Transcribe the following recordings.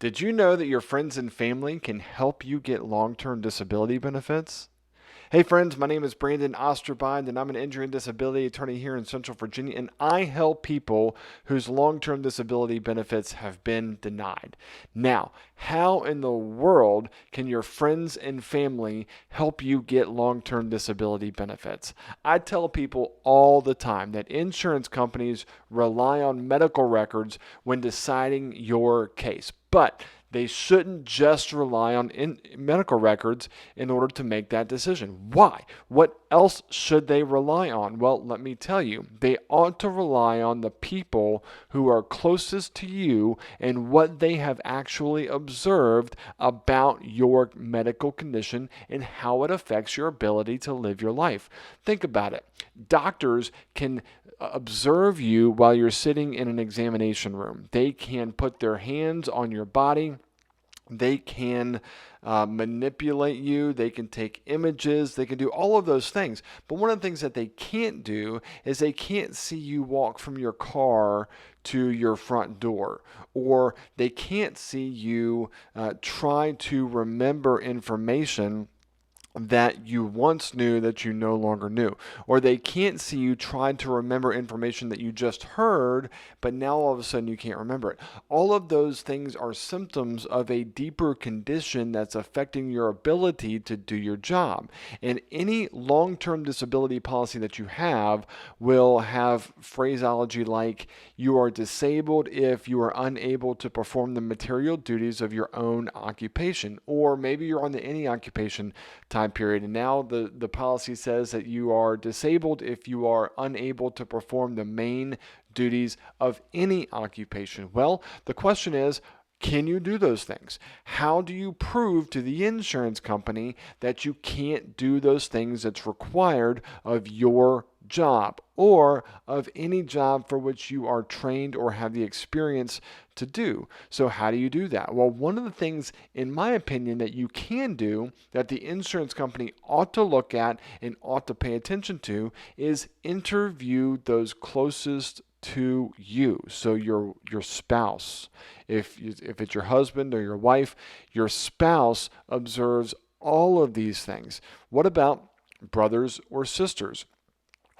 Did you know that your friends and family can help you get long-term disability benefits? Hey friends, my name is Brandon Osterbind and I'm an injury and disability attorney here in Central Virginia, and I help people whose long-term disability benefits have been denied. Now, how in the world can your friends and family help you get long-term disability benefits? I tell people all the time that insurance companies rely on medical records when deciding your case, but they shouldn't just rely on medical records in order to make that decision. Why? What else should they rely on? Well, let me tell you. They ought to rely on the people who are closest to you and what they have actually observed about your medical condition and how it affects your ability to live your life. Think about it. Doctors can observe you while you're sitting in an examination room. They can put their hands on your body. They can manipulate you. They can take images. They can do all of those things. But one of the things that they can't do is they can't see you walk from your car to your front door, or they can't see you try to remember information that you once knew that you no longer knew, or they can't see you trying to remember information that you just heard, but now all of a sudden you can't remember it. All of those things are symptoms of a deeper condition that's affecting your ability to do your job. And any long-term disability policy that you have will have phraseology like you are disabled if you are unable to perform the material duties of your own occupation, or maybe you're on the any occupation time period, and now the policy says that you are disabled if you are unable to perform the main duties of any occupation. Well, the question is, can you do those things? How do you prove to the insurance company that you can't do those things that's required of your job or of any job for which you are trained or have the experience to do? So how do you do that? Well, one of the things, in my opinion, that you can do that the insurance company ought to look at and ought to pay attention to is interview those closest to you. So your spouse, if it's your husband or your wife, your spouse observes all of these things. What about brothers or sisters,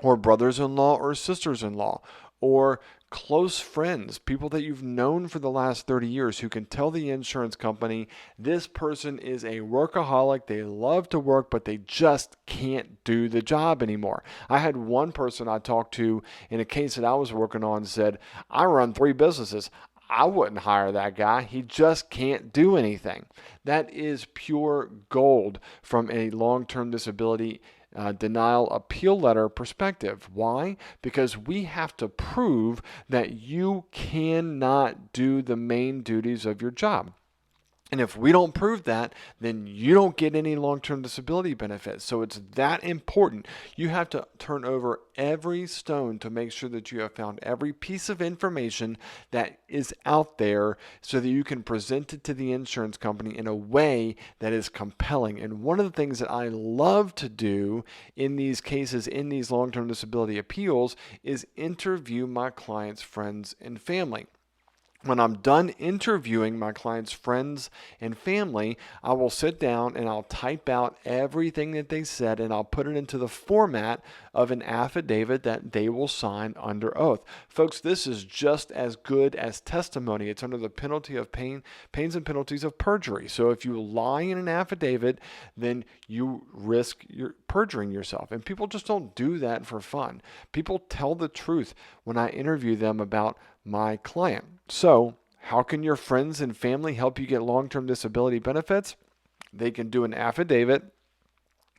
or brothers-in-law or sisters-in-law, or close friends, people that you've known for the last 30 years who can tell the insurance company, this person is a workaholic, they love to work, but they just can't do the job anymore. I had one person I talked to in a case that I was working on said, I run 3 businesses. I wouldn't hire that guy. He just can't do anything. That is pure gold from a long-term disability denial appeal letter perspective. Why? Because we have to prove that you cannot do the main duties of your job. And if we don't prove that, then you don't get any long-term disability benefits. So it's that important. You have to turn over every stone to make sure that you have found every piece of information that is out there so that you can present it to the insurance company in a way that is compelling. And one of the things that I love to do in these cases, in these long-term disability appeals, is interview my clients' friends and family. When I'm done interviewing my clients' friends and family, I will sit down and I'll type out everything that they said, and I'll put it into the format of an affidavit that they will sign under oath. Folks, this is just as good as testimony. It's under the penalty of pains and penalties of perjury. So if you lie in an affidavit, then you risk perjuring yourself. And people just don't do that for fun. People tell the truth when I interview them about my client. So, how can your friends and family help you get long-term disability benefits? They can do an affidavit,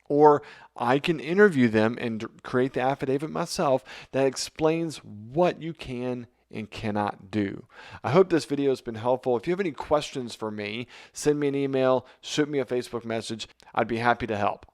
or I can interview them and create the affidavit myself that explains what you can and cannot do. I hope this video has been helpful. If you have any questions for me, send me an email, shoot me a Facebook message. I'd be happy to help.